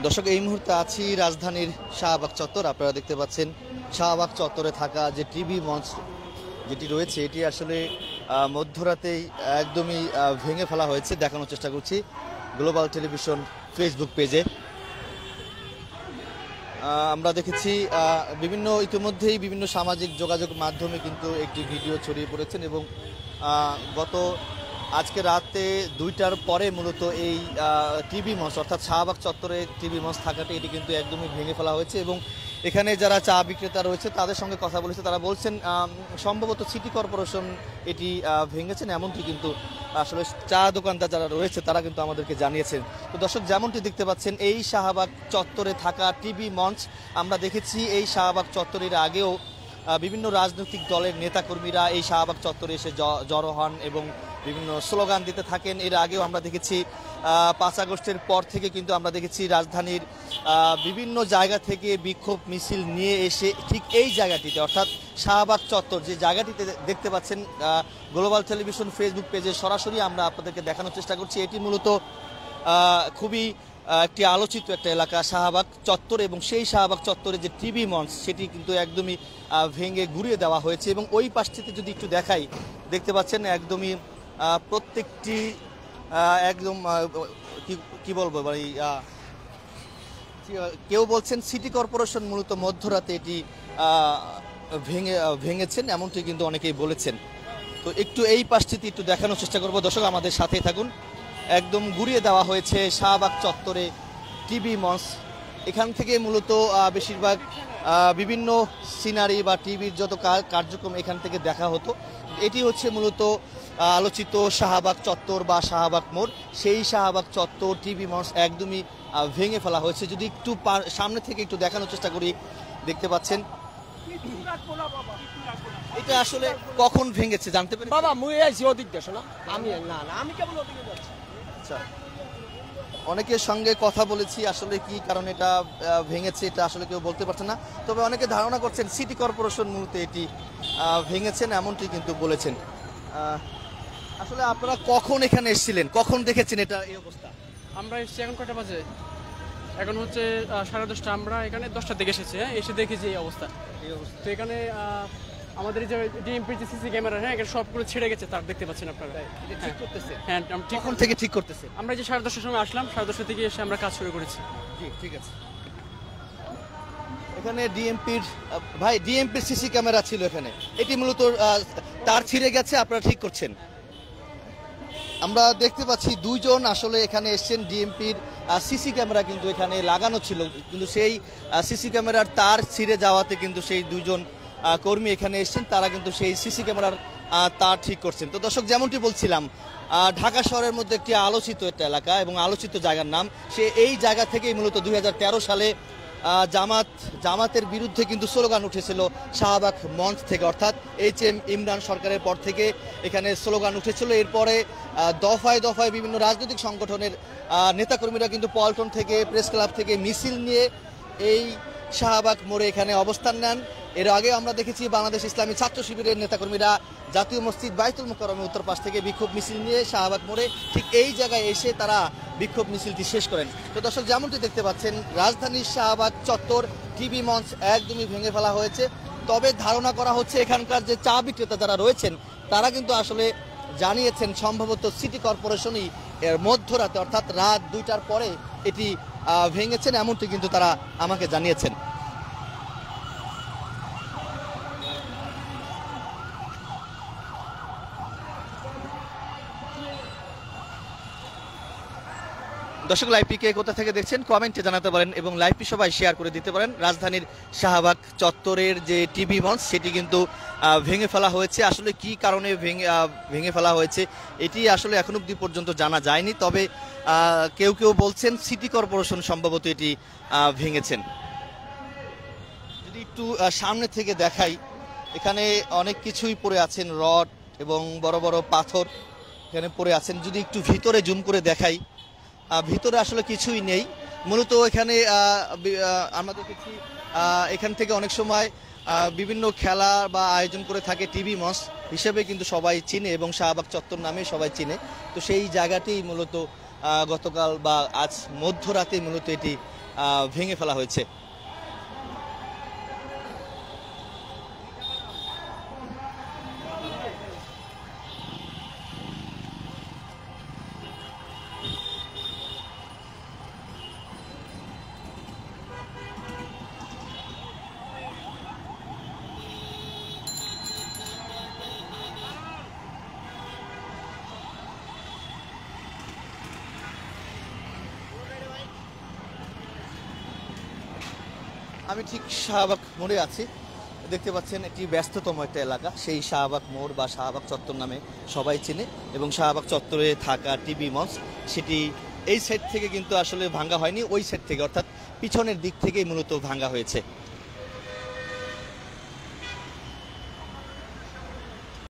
দর্শক, এই মুহূর্তে আছি রাজধানীর শাহবাগ চত্বর। আপনারা দেখতে পাচ্ছেন শাহবাগ চত্বরে থাকা যে টিভি মঞ্চ যেটি রয়েছে, এটি আসলে মধ্যরাতেই একদমই ভেঙে ফেলা হয়েছে। দেখানোর চেষ্টা করছি গ্লোবাল টেলিভিশন ফেসবুক পেজে। আমরা দেখেছি ইতিমধ্যেই বিভিন্ন সামাজিক যোগাযোগ মাধ্যমে কিন্তু একটি ভিডিও ছড়িয়ে পড়েছেন এবং আজকে রাতে 2টার পরে মূলত এই টিভি মঞ্চ অর্থাৎ শাহবাগ চত্বরে টিভি মঞ্চ থাকাটা এটি কিন্তু একদমই ভেঙে ফেলা হয়েছে এবং এখানে যারা চা বিক্রেতা রয়েছে তাদের সঙ্গে কথা বলেছে, তারা বলছেন সম্ভবত সিটি কর্পোরেশন এটি ভেঙেছেন, এমনটি কিন্তু আসলে চা দোকানদার যারা রয়েছে তারা কিন্তু আমাদেরকে জানিয়েছেন। তো দর্শক, যেমনটি দেখতে পাচ্ছেন এই শাহবাগ চত্বরে থাকা টিভি মঞ্চ, আমরা দেখেছি এই শাহবাগ চত্বরের আগেও বিভিন্ন রাজনৈতিক দলের নেতাকর্মীরা এই শাহবাগ চত্বরে এসে জড়ো হন এবং বিভিন্ন স্লোগান দিতে থাকেন। এর আগেও আমরা দেখেছি 5 আগস্টের পর থেকে কিন্তু আমরা দেখেছি রাজধানীর বিভিন্ন জায়গা থেকে বিক্ষোভ মিছিল নিয়ে এসে ঠিক এই জায়গাটিতে অর্থাৎ শাহবাগ চত্বর যে জায়গাটিতে দেখতে পাচ্ছেন গ্লোবাল টেলিভিশন ফেসবুক পেজে সরাসরি আমরা আপনাদেরকে দেখানোর চেষ্টা করছি। এটি মূলত খুবই একটি আলোচিত একটা এলাকা শাহবাগ চত্বর এবং সেই শাহবাগ চত্বরে যে টিভি মঞ্চ সেটি কিন্তু একদমই ভেঙে গুঁড়িয়ে দেওয়া হয়েছে এবং ওই পাশটিতে যদি একটু দেখাই, দেখতে পাচ্ছেন একদমই প্রত্যেকটি একদম কি বলবো মানে কেউ বলছেন সিটি কর্পোরেশন মূলত মধ্যরাতে এটি ভেঙেছেন, এমনটি কিন্তু অনেকেই বলেছেন। তো একটু এই পাশটিতে একটু দেখানোর চেষ্টা করবো। দর্শক, আমাদের সাথেই থাকুন। একদম গুঁড়িয়ে দেওয়া হয়েছে শাহবাগ চত্বরে টিভি মঞ্চ। এখান থেকে মূলত বেশিরভাগ বিভিন্ন সিনারি বা টিভির যত কার্যক্রম এখান থেকে দেখা হতো। এটি হচ্ছে মূলত আলোচিত শাহবাগ চত্বর বা শাহবাগ মোড়। সেই শাহবাগ চত্বর টিভি মঞ্চ একদমই ভেঙে ফেলা হয়েছে। যদি একটু সামনে থেকে একটু দেখানোর চেষ্টা করি, দেখতে পাচ্ছেন এটা আসলে কখন ভেঙেছে জানতে পারি? বাবা মুই আইছি ওদিক দেশ না, আমি না না আমি কেবল ওদিকে যাচ্ছি। আচ্ছা, অনেকের সঙ্গে কথা বলেছি, আসলে কি কারণে এটা ভেঙেছে এটা আসলে কেউ বলতে পারছে না। তবে অনেকে ধারণা করছেন সিটি কর্পোরেশন মূলত এটি ভেঙেছেন, এমনটি কিন্তু বলেছেন। আসলে আপনারা কখন এখানে এসেছিলেন, কখন দেখেছেন এটা এই অবস্থা? আমরা এসেছি এখন কয়টা বাজে? এখন হচ্ছে 10:30। আমরা এখানে 10টার দিকে এসেছি। এসে দেখেছি এই অবস্থা। তো এখানে আমাদের যে ডিএমপি যে সিসি ক্যামেরা, এখানে সবগুলো ছিঁড়ে গেছে, তার দেখতে পাচ্ছেন আপনারা। ঠিক করতেছে? হ্যাঁ, কখন থেকে ঠিক করতেছে? আমরা যে 10:30টার সময় আসলাম, 10:30 থেকে এসে আমরা কাজ শুরু করেছি। জি, ঠিক আছে। এখানে ডিএমপির সিসি ক্যামেরা ছিল এখানে, এটি মূলত তার ছিঁড়ে গেছে, আপনারা ঠিক করছেন। আমরা দেখতে পাচ্ছি 2 জন আসলে এখানে এসছেন। ডিএমপির সিসি ক্যামেরা কিন্তু এখানে লাগানো ছিল, কিন্তু সেই সিসি ক্যামেরার তার ছিঁড়ে যাওয়াতে কিন্তু সেই 2 জন কর্মী এখানে এসছেন, তারা কিন্তু সেই সিসি ক্যামেরার তার ঠিক করছেন। তো দর্শক, যেমনটি বলছিলাম, ঢাকা শহরের মধ্যে একটি আলোচিত একটা এলাকা এবং আলোচিত জায়গার নাম, এই জায়গা থেকেই মূলত 2013 সালে জামাতের বিরুদ্ধে কিন্তু স্লোগান উঠেছিল শাহবাগ মঞ্চ থেকে, অর্থাৎ HM ইমরান সরকারের পর থেকে এখানে স্লোগান উঠেছিল। এরপরে দফায় দফায় বিভিন্ন রাজনৈতিক সংগঠনের নেতাকর্মীরা কিন্তু পল্টন থেকে, প্রেস ক্লাব থেকে মিছিল নিয়ে এই শাহবাগ মোড়ে এখানে অবস্থান নেন। এর আগে আমরা দেখেছি বাংলাদেশ ইসলামী ছাত্র শিবিরের নেতাকর্মীরা জাতীয় মসজিদ বাইতুল মোকাররমের উত্তর পাশ থেকে বিক্ষোভ মিছিল নিয়ে শাহবাগ মোড়ে ঠিক এই জায়গায় এসে তারা বিক্ষোভ মিছিলটি শেষ করেন। তো দর্শক, যেমনটি দেখতে পাচ্ছেন রাজধানীর শাহবাগ চত্বর টিভি মঞ্চ একদমই ভেঙে ফেলা হয়েছে। তবে ধারণা করা হচ্ছে এখানকার যে চা বিক্রেতা যারা রয়েছেন তারা কিন্তু আসলে জানিয়েছেন সম্ভবত সিটি কর্পোরেশনই এর মধ্যরাতে অর্থাৎ রাত 2টার পরে এটি ভেঙেছেন, এমনটি কিন্তু তারা আমাকে জানিয়েছেন। দর্শক, লাইভটি কে কোথা থেকে দেখছেন কমেন্টে জানাতে পারেন এবং লাইভটি সবাই শেয়ার করে দিতে পারেন। রাজধানীর শাহবাগ চত্বরের যে টিভি মঞ্চ সেটি কিন্তু ভেঙে ফেলা হয়েছে। আসলে কি কারণে ভেঙে ফেলা হয়েছে এটি আসলে এখন অবধি পর্যন্ত জানা যায়নি। তবে কেউ কেউ বলছেন সিটি কর্পোরেশন সম্ভবত এটি ভেঙেছেন। যদি একটু সামনে থেকে দেখাই, এখানে অনেক কিছুই পড়ে আছেন, রড এবং বড় বড় পাথর এখানে পড়ে আছেন। যদি একটু ভিতরে জুম করে দেখাই, ভিতরে আসলে কিছুই নেই। মূলত এখানে আমরা দেখেছি এখান থেকে অনেক সময় বিভিন্ন খেলা বা আয়োজন করে থাকে টিভি মঞ্চ হিসেবে কিন্তু সবাই চিনে এবং শাহবাগ চত্বর নামে সবাই চিনে। তো সেই জায়গাতেই মূলত গতকাল বা আজ মধ্যরাতে মূলত এটি ভেঙে ফেলা হয়েছে। আমি ঠিক শাহবাগ মোড়ে আছি, দেখতে পাচ্ছেন একটি ব্যস্ততম একটা এলাকা, সেই শাহবাগ মোড় বা শাহবাগ চত্বর নামে সবাই চেনে। এবং শাহবাগ চত্বরে থাকা টিভি মঞ্চ সেটি এই সাইড থেকে কিন্তু আসলে ভাঙা হয়নি, ওই সাইড থেকে অর্থাৎ পিছনের দিক থেকেই মূলত ভাঙা হয়েছে।